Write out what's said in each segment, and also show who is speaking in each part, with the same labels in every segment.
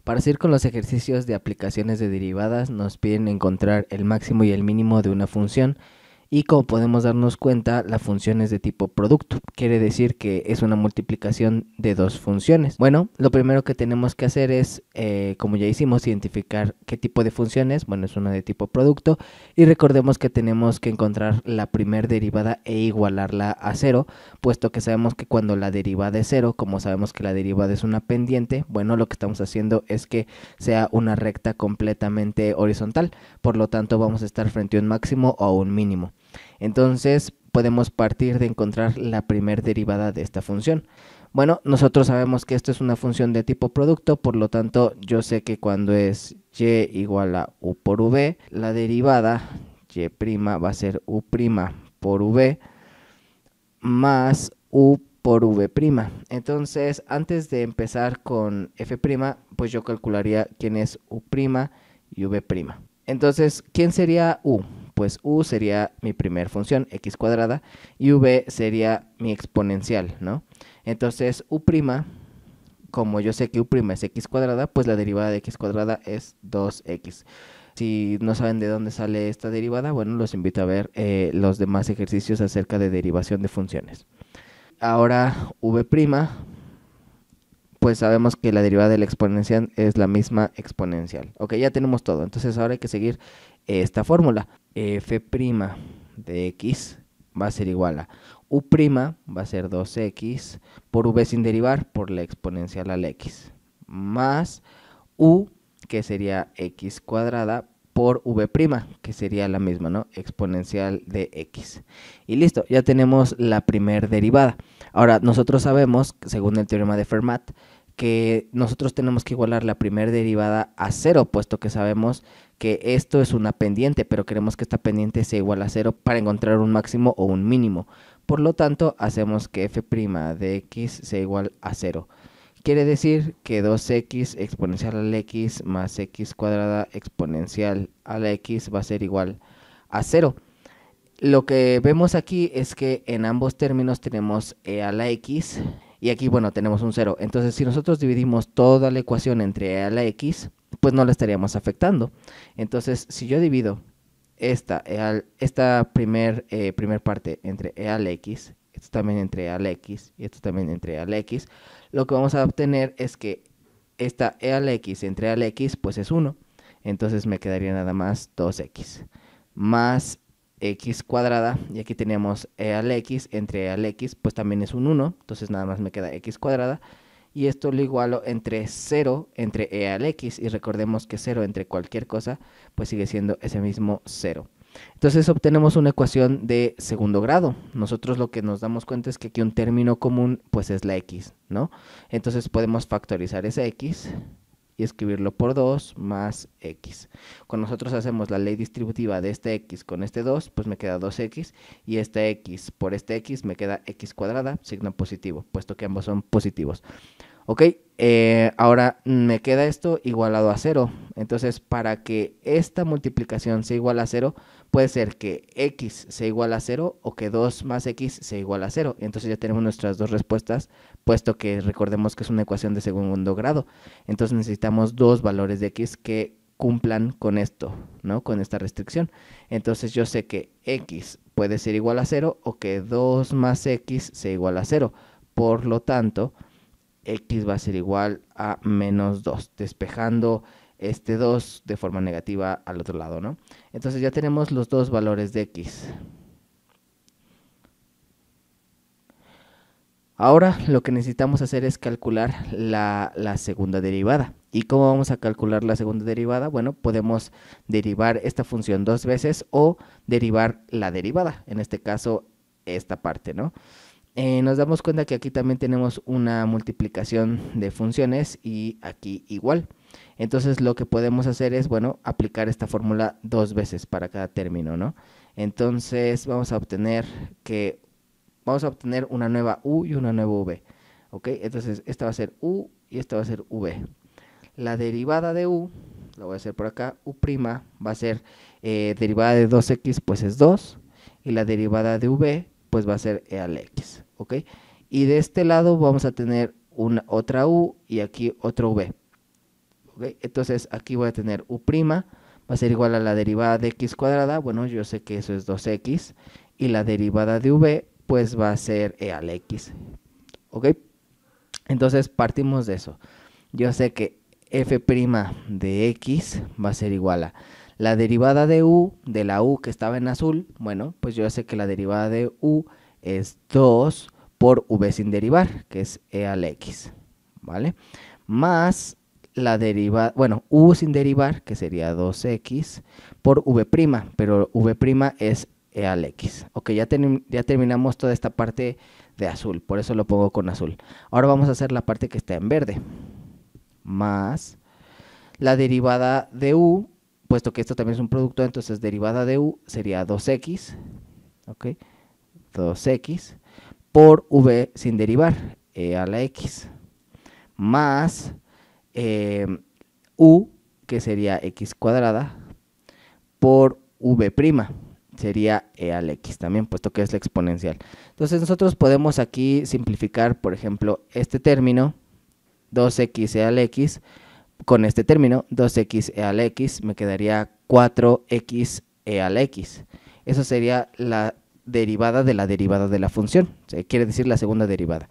Speaker 1: Para seguir con los ejercicios de aplicaciones de derivadas, nos piden encontrar el máximo y el mínimo de una función. Y como podemos darnos cuenta, la función es de tipo producto. Quiere decir que es una multiplicación de dos funciones. Bueno, lo primero que tenemos que hacer es, como ya hicimos, identificar qué tipo de función es. Bueno, es una de tipo producto. Y recordemos que tenemos que encontrar la primer derivada e igualarla a cero, puesto que sabemos que cuando la derivada es cero, como sabemos que la derivada es una pendiente, bueno, lo que estamos haciendo es que sea una recta completamente horizontal. Por lo tanto, vamos a estar frente a un máximo o a un mínimo. Entonces podemos partir de encontrar la primer derivada de esta función. Bueno, nosotros sabemos que esto es una función de tipo producto, por lo tanto yo sé que cuando es y igual a u por v, la derivada y' va a ser u' por v más u por v'. Entonces, antes de empezar con f', pues yo calcularía quién es u' y v'. Entonces, ¿quién sería u? Pues u sería mi primer función, x cuadrada, y v sería mi exponencial, ¿no? Entonces, u', como yo sé que u' es x cuadrada, pues la derivada de x cuadrada es 2x. Si no saben de dónde sale esta derivada, bueno, los invito a ver los demás ejercicios acerca de derivación de funciones. Ahora, v', pues sabemos que la derivada de la exponencial es la misma exponencial. Ok, ya tenemos todo. Entonces ahora hay que seguir esta fórmula. F' de x va a ser igual a u' va a ser 2x por v sin derivar por la exponencial al x, más u, que sería x cuadrada, por v', que sería la misma, ¿no? Exponencial de x. Y listo, ya tenemos la primer derivada. Ahora, nosotros sabemos, según el teorema de Fermat, que nosotros tenemos que igualar la primera derivada a cero, puesto que sabemos que esto es una pendiente, pero queremos que esta pendiente sea igual a cero para encontrar un máximo o un mínimo. Por lo tanto, hacemos que f' de x sea igual a cero. Quiere decir que 2x exponencial al x más x cuadrada exponencial a la x va a ser igual a cero. Lo que vemos aquí es que en ambos términos tenemos e a la x y aquí, bueno, tenemos un 0. Entonces, si nosotros dividimos toda la ecuación entre e a la x, pues no la estaríamos afectando. Entonces, si yo divido esta primer parte entre e a la x, esto también entre e a la x y esto también entre e a la x, lo que vamos a obtener es que esta e a la x entre e a la x pues es 1. Entonces me quedaría nada más 2x más x cuadrada, y aquí tenemos e al x, entre e al x pues también es un 1, entonces nada más me queda x cuadrada, y esto lo igualo entre 0 entre e al x, y recordemos que 0 entre cualquier cosa pues sigue siendo ese mismo 0. Entonces obtenemos una ecuación de segundo grado. Nosotros lo que nos damos cuenta es que aquí un término común pues es la x, ¿no? Entonces podemos factorizar esa x y escribirlo por 2 más x. Cuando nosotros hacemos la ley distributiva de este x con este 2, pues me queda 2x, y esta x por este x me queda x cuadrada, signo positivo, puesto que ambos son positivos. Ok, ahora me queda esto igualado a 0. Entonces, para que esta multiplicación sea igual a 0, puede ser que x sea igual a 0 o que 2 más x sea igual a 0. Entonces ya tenemos nuestras dos respuestas, puesto que recordemos que es una ecuación de segundo grado. Entonces necesitamos dos valores de x que cumplan con esto, ¿no? Con esta restricción. Entonces yo sé que x puede ser igual a 0 o que 2 más x sea igual a 0. Por lo tanto, x va a ser igual a menos 2, despejando este 2 de forma negativa al otro lado, ¿no? Entonces ya tenemos los dos valores de x. Ahora lo que necesitamos hacer es calcular la segunda derivada. ¿Y cómo vamos a calcular la segunda derivada? Bueno, podemos derivar esta función dos veces o derivar la derivada, en este caso esta parte, ¿no? Nos damos cuenta que aquí también tenemos una multiplicación de funciones y aquí igual. Entonces lo que podemos hacer es, bueno, aplicar esta fórmula dos veces para cada término, ¿no? Entonces vamos a obtener una nueva u y una nueva v. ¿Ok? Entonces esta va a ser u y esta va a ser v. La derivada de u, lo voy a hacer por acá, u' va a ser derivada de 2x, pues es 2. Y la derivada de v, pues va a ser e al x. ¿Ok? Y de este lado vamos a tener otra u y aquí otro v. ¿Ok? ¿ok? Entonces aquí voy a tener u', va a ser igual a la derivada de x cuadrada, bueno, yo sé que eso es 2x, y la derivada de v, pues va a ser e a la x, ¿ok? Entonces partimos de eso. Yo sé que f' de x va a ser igual a la derivada de u, de la u que estaba en azul, bueno, pues yo sé que la derivada de u es 2 por v sin derivar, que es e a la x, ¿vale? Más la derivada, bueno, u sin derivar, que sería 2x, por v', pero v' es e a la x. Ok, ya terminamos toda esta parte de azul, por eso lo pongo con azul. Ahora vamos a hacer la parte que está en verde, más la derivada de u, puesto que esto también es un producto, entonces derivada de u sería 2x, ok, 2x, por v sin derivar, e a la x, más u, que sería x cuadrada, por v', sería e a la x también, puesto que es la exponencial. Entonces nosotros podemos aquí simplificar, por ejemplo, este término, 2x e a la x, con este término, 2x e a la x, me quedaría 4x e a la x. Eso sería la derivada de la función, o sea, quiere decir la segunda derivada.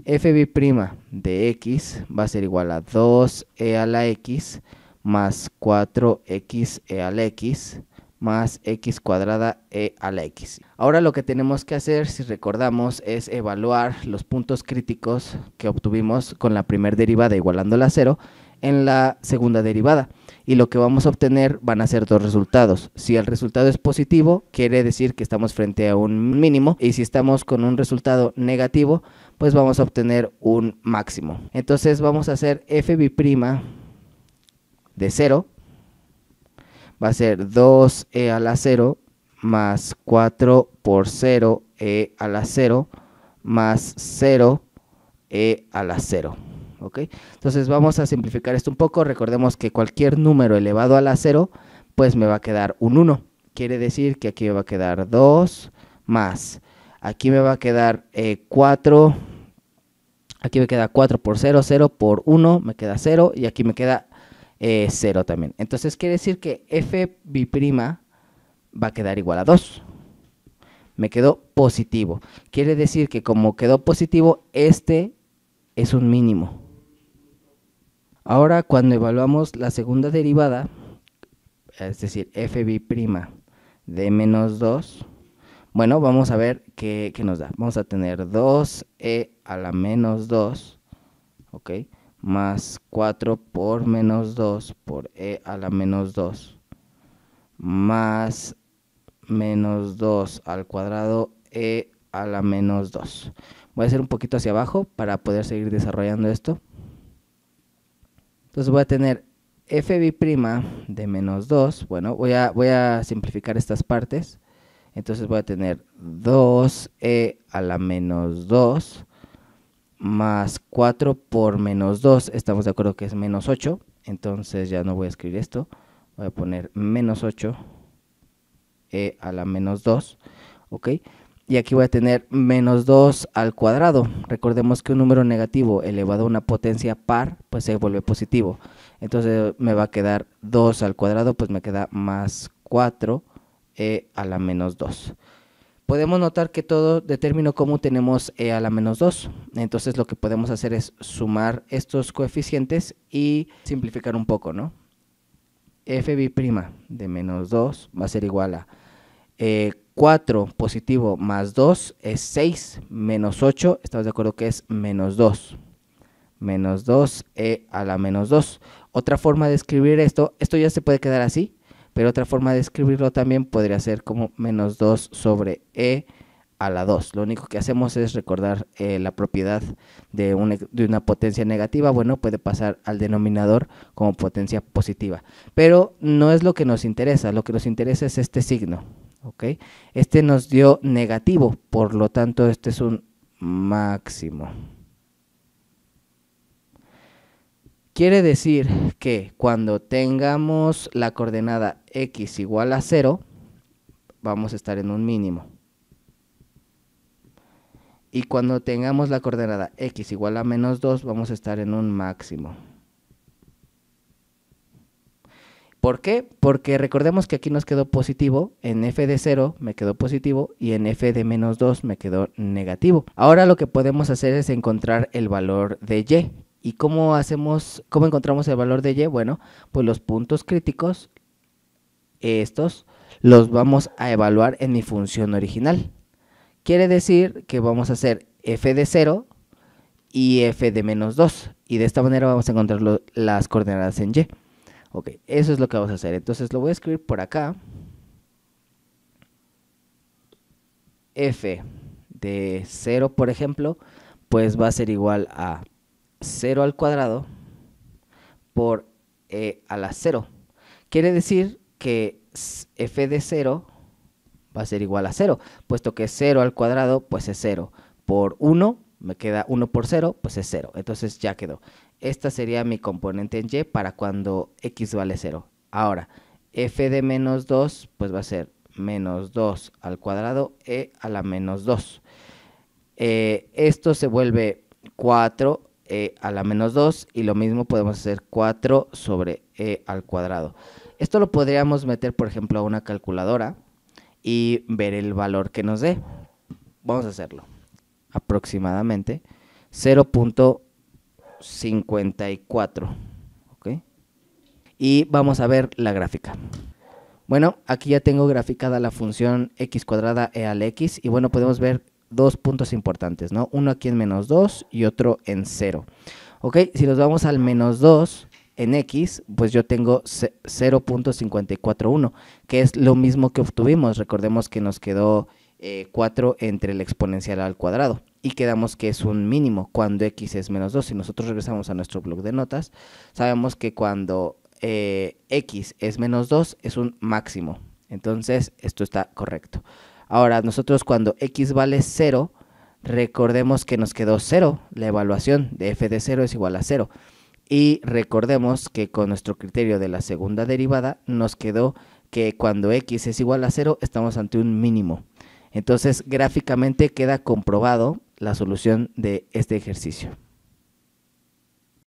Speaker 1: f' de x va a ser igual a 2e a la x más 4x e a la x más x cuadrada e a la x. Ahora lo que tenemos que hacer, si recordamos, es evaluar los puntos críticos que obtuvimos con la primera derivada igualándola a 0 en la segunda derivada. Y lo que vamos a obtener van a ser dos resultados. Si el resultado es positivo, quiere decir que estamos frente a un mínimo. Y si estamos con un resultado negativo, pues vamos a obtener un máximo. Entonces vamos a hacer f' de 0. Va a ser 2e a la 0 más 4 por 0 e a la 0 más 0 e a la 0. ¿Ok? Entonces vamos a simplificar esto un poco. Recordemos que cualquier número elevado a la 0, pues me va a quedar un 1. Quiere decir que aquí me va a quedar 2 más. Aquí me va a quedar 4. Aquí me queda 4 por 0, 0 por 1, me queda 0. Y aquí me queda 0 también. Entonces quiere decir que f' va a quedar igual a 2. Me quedó positivo. Quiere decir que como quedó positivo, este es un mínimo. Ahora cuando evaluamos la segunda derivada, es decir, f' de menos 2, bueno, vamos a ver qué nos da. Vamos a tener 2e a la menos 2, ¿ok? Más 4 por menos 2 por e a la menos 2, más menos 2 al cuadrado e a la menos 2. Voy a hacer un poquito hacia abajo para poder seguir desarrollando esto. Entonces voy a tener f' de menos 2. Bueno, voy a simplificar estas partes. Entonces voy a tener 2e a la menos 2 más 4 por menos 2. Estamos de acuerdo que es menos 8. Entonces ya no voy a escribir esto. Voy a poner menos 8 e a la menos 2. ¿Ok? Y aquí voy a tener menos 2 al cuadrado. Recordemos que un número negativo elevado a una potencia par, pues se vuelve positivo. Entonces me va a quedar 2 al cuadrado, pues me queda más 4 e a la menos 2. Podemos notar que todo de término común tenemos e a la menos 2. Entonces lo que podemos hacer es sumar estos coeficientes y simplificar un poco, ¿no? f' de menos 2 va a ser igual a 4 positivo más 2 es 6, menos 8, estamos de acuerdo que es menos 2. Menos 2 e a la menos 2. Otra forma de escribir esto ya se puede quedar así, pero otra forma de escribirlo también podría ser como menos 2 sobre e a la 2. Lo único que hacemos es recordar la propiedad de una potencia negativa. Bueno, puede pasar al denominador como potencia positiva. Pero no es lo que nos interesa. Lo que nos interesa es este signo. ¿Ok? Este nos dio negativo. Por lo tanto, este es un máximo. Quiere decir que cuando tengamos la coordenada x igual a 0, vamos a estar en un mínimo. Y cuando tengamos la coordenada x igual a menos 2, vamos a estar en un máximo. ¿Por qué? Porque recordemos que aquí nos quedó positivo, en f de 0 me quedó positivo y en f de menos 2 me quedó negativo. Ahora lo que podemos hacer es encontrar el valor de y. ¿Y cómo encontramos el valor de y? Bueno, pues los puntos críticos, estos, los vamos a evaluar en mi función original. Quiere decir que vamos a hacer f de 0 y f de menos 2. Y de esta manera vamos a encontrar las coordenadas en y. Ok, eso es lo que vamos a hacer. Entonces lo voy a escribir por acá. F de 0, por ejemplo, pues va a ser igual a 0 al cuadrado por e a la 0. Quiere decir que f de 0 va a ser igual a 0, puesto que 0 al cuadrado pues es 0. Por 1 me queda 1 por 0, pues es 0. Entonces ya quedó. Esta sería mi componente en y para cuando x vale 0. Ahora, f de menos 2 pues va a ser menos 2 al cuadrado e a la menos 2. Esto se vuelve 4 e a la menos 2 y lo mismo podemos hacer 4 sobre e al cuadrado. Esto lo podríamos meter, por ejemplo, a una calculadora y ver el valor que nos dé. Vamos a hacerlo. Aproximadamente 0.54. ¿Ok? Y vamos a ver la gráfica. Bueno, aquí ya tengo graficada la función x cuadrada e al x y bueno, podemos ver dos puntos importantes, ¿no? Uno aquí en menos 2 y otro en 0. Ok, si nos vamos al menos 2 en x, pues yo tengo 0.541, que es lo mismo que obtuvimos. Recordemos que nos quedó 4 entre el exponencial al cuadrado y quedamos que es un mínimo cuando x es menos 2. Si nosotros regresamos a nuestro bloc de notas, sabemos que cuando x es menos 2 es un máximo. Entonces esto está correcto. Ahora nosotros cuando x vale 0, recordemos que nos quedó 0. La evaluación de f de 0 es igual a 0. Y recordemos que con nuestro criterio de la segunda derivada nos quedó que cuando x es igual a 0 estamos ante un mínimo. Entonces gráficamente queda comprobado la solución de este ejercicio.